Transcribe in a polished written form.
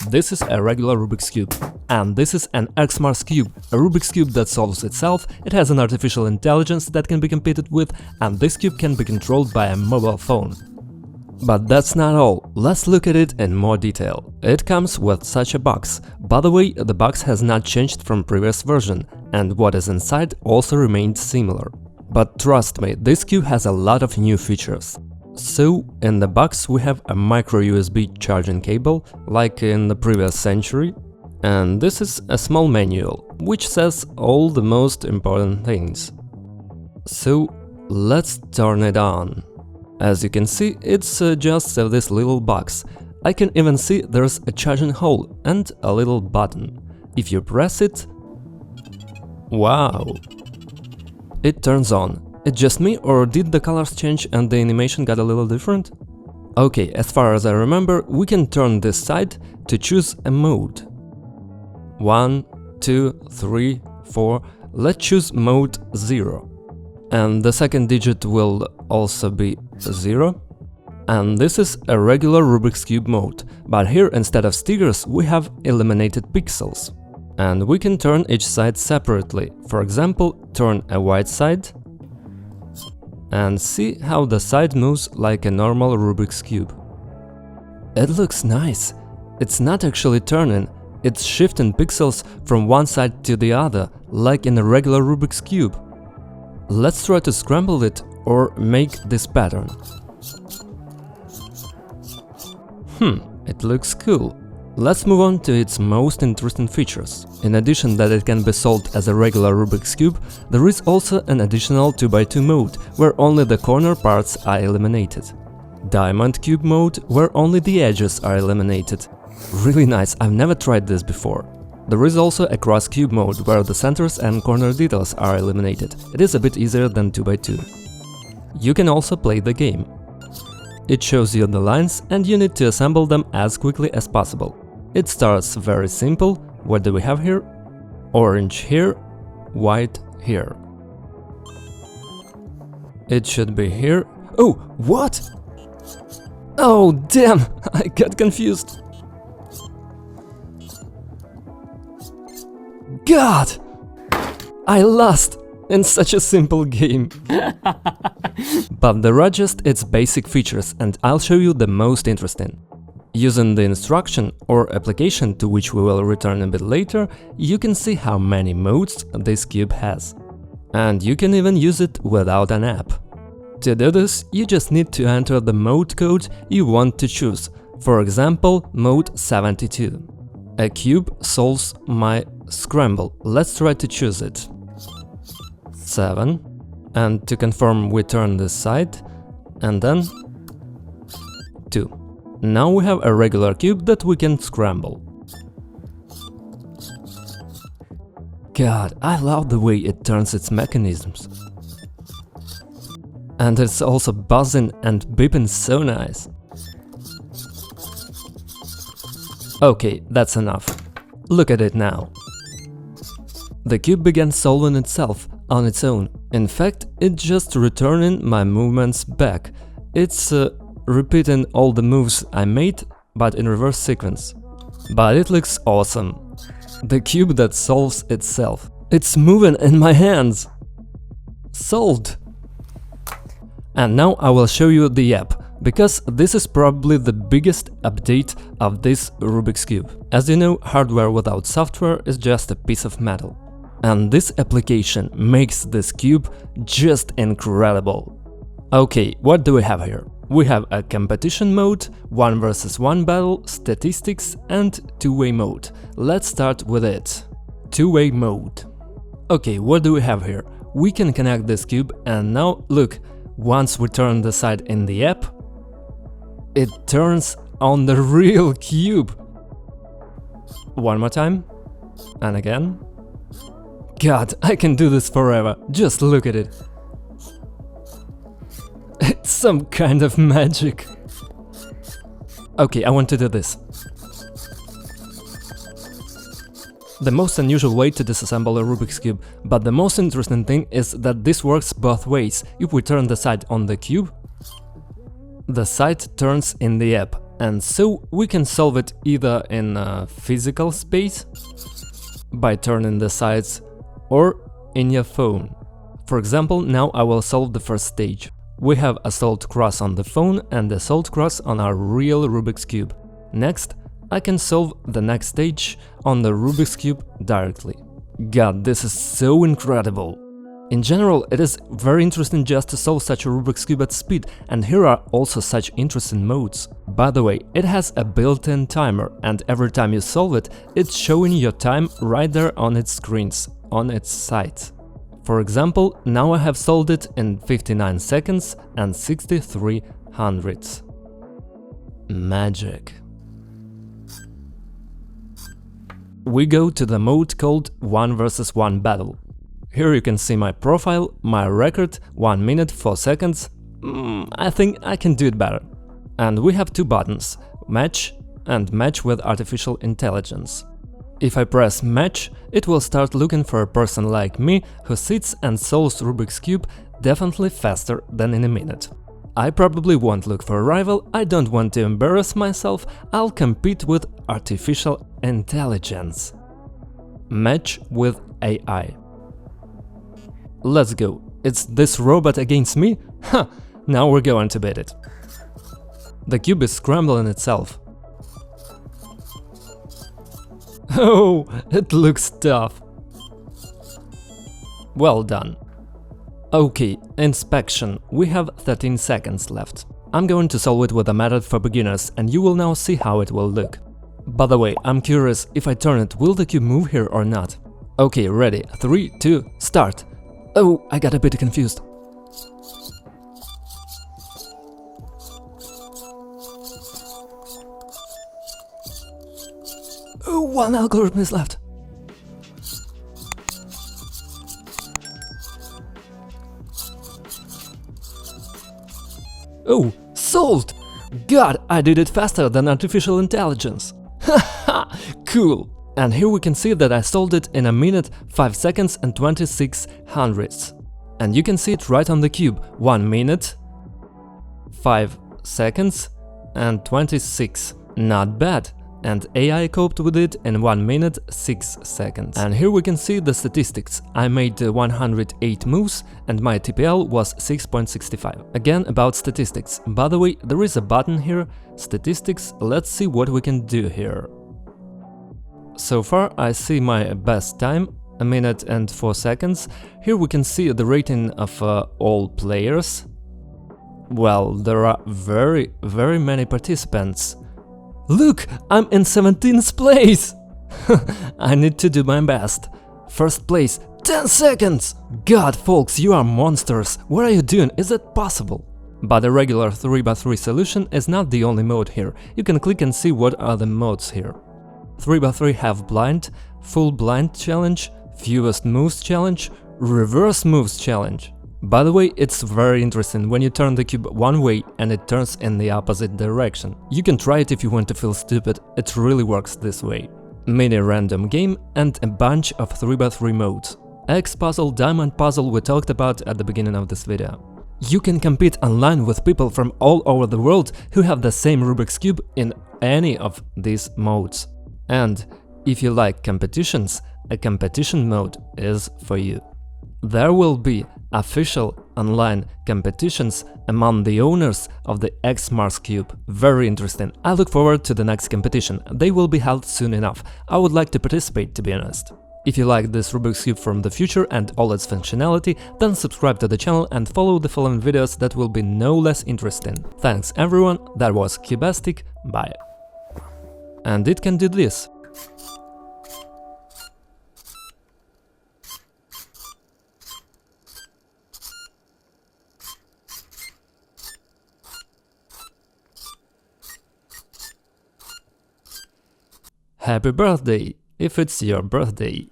This is a regular Rubik's Cube. And this is an Xmars Cube, a Rubik's Cube that solves itself, it has an artificial intelligence that can be competed with, and this cube can be controlled by a mobile phone. But that's not all, let's look at it in more detail. It comes with such a box. By the way, the box has not changed from previous version, and what is inside also remained similar. But trust me, this cube has a lot of new features. So, in the box we have a micro USB charging cable, like in the previous century, and this is a small manual, which says all the most important things. So, let's turn it on. As you can see, it's just this little box. I can even see there's a charging hole and a little button. If you press it… wow! It turns on. It's just me, or did the colors change and the animation got a little different? Okay, as far as I remember, we can turn this side to choose a mode. 1, 2, 3, 4, let's choose mode 0. And the second digit will also be 0. And this is a regular Rubik's Cube mode, but here instead of stickers we have illuminated pixels. And we can turn each side separately, for example, turn a white side and see how the side moves like a normal Rubik's Cube. It looks nice. It's not actually turning, it's shifting pixels from one side to the other, like in a regular Rubik's Cube. Let's try to scramble it or make this pattern. It looks cool. Let's move on to its most interesting features. In addition that it can be sold as a regular Rubik's Cube, there is also an additional 2x2 mode, where only the corner parts are eliminated. Diamond Cube mode, where only the edges are eliminated. Really nice, I've never tried this before. There is also a Cross Cube mode, where the centers and corner details are eliminated. It is a bit easier than 2x2. You can also play the game. It shows you the lines and you need to assemble them as quickly as possible. It starts very simple. What do we have here? Orange here, white here. It should be here. Oh, what? Oh, damn! I got confused. God! I lost in such a simple game. But there are just its basic features, and I'll show you the most interesting. Using the instruction or application, to which we will return a bit later, you can see how many modes this cube has. And you can even use it without an app. To do this, you just need to enter the mode code you want to choose, for example, mode 72. A cube solves my scramble. Let's try to choose it. 7. And to confirm, we turn this side, and then 2. Now we have a regular cube that we can scramble. God, I love the way it turns its mechanisms. And it's also buzzing and beeping so nice. Okay, that's enough. Look at it now. The cube began solving itself on its own. In fact, it's just returning my movements back. It's repeating all the moves I made, but in reverse sequence. But it looks awesome. The cube that solves itself. It's moving in my hands. Solved! And now I will show you the app, because this is probably the biggest update of this Rubik's Cube. As you know, hardware without software is just a piece of metal. And this application makes this cube just incredible. Okay, what do we have here? We have a competition mode, 1 versus 1 battle, statistics and two-way mode. Let's start with it. Two-way mode. Okay, what do we have here? We can connect this cube and now look, once we turn the side in the app, it turns on the real cube. One more time. And again. God, I can do this forever, just look at it. It's some kind of magic. Okay, I want to do this. The most unusual way to disassemble a Rubik's Cube, but the most interesting thing is that this works both ways. If we turn the side on the cube, the side turns in the app, And so we can solve it either in physical space, by turning the sides, or in your phone. For example, now I will solve the first stage. We have a solved cross on the phone and a solved cross on our real Rubik's Cube. Next, I can solve the next stage on the Rubik's Cube directly. God, this is so incredible! In general, it is very interesting just to solve such a Rubik's Cube at speed, and here are also such interesting modes. By the way, it has a built-in timer, and every time you solve it, it's showing your time right there on its screens, on its side. For example, now I have solved it in 59 seconds and 63 hundredths. Magic. We go to the mode called 1 vs 1 battle. Here you can see my profile, my record, 1 minute 4 seconds. I think I can do it better. And we have two buttons, match and match with artificial intelligence. If I press match, it will start looking for a person like me who sits and solves Rubik's Cube definitely faster than in a minute. I probably won't look for a rival, I don't want to embarrass myself, I'll compete with artificial intelligence. Match with AI. Let's go. It's this robot against me? Ha! Now we're going to beat it. The cube is scrambling itself. Oh, it looks tough. Well done. Okay, inspection. We have 13 seconds left. I'm going to solve it with a method for beginners, and you will now see how it will look. By the way, I'm curious, if I turn it, will the cube move here or not? Okay, ready. 3, 2, start. Oh, I got a bit confused. Oh, one algorithm is left. Oh, solved! God, I did it faster than artificial intelligence. Haha, cool! And here we can see that I solved it in 1 minute, 5 seconds and 26 hundredths. And you can see it right on the cube, 1 minute, 5 seconds and 26. Not bad. And AI coped with it in 1 minute, 6 seconds. And here we can see the statistics. I made 108 moves and my TPL was 6.65. Again, about statistics. By the way, there is a button here, statistics. Let's see what we can do here. So far I see my best time, 1 minute and 4 seconds. Here we can see the rating of all players. Well, there are very many participants. Look, I'm in 17th place! I need to do my best. First place, 10 seconds! God, folks, you are monsters! What are you doing? Is it possible? But a regular 3x3 solution is not the only mode here. You can click and see what are the modes here. 3x3 half blind, full blind challenge, fewest moves challenge, reverse moves challenge. By the way, it's very interesting when you turn the cube one way and it turns in the opposite direction. You can try it if you want to feel stupid, it really works this way. Mini random game and a bunch of 3x3 modes. X puzzle, diamond puzzle we talked about at the beginning of this video. You can compete online with people from all over the world who have the same Rubik's Cube in any of these modes. And if you like competitions, a competition mode is for you. There will be official online competitions among the owners of the X Mars Cube. Very interesting. I look forward to the next competition. They will be held soon enough. I would like to participate, to be honest. If you like this Rubik's Cube from the future and all its functionality, then subscribe to the channel and follow the following videos that will be no less interesting. Thanks everyone, that was Cubastic, bye. And it can do this. Happy birthday, if it's your birthday.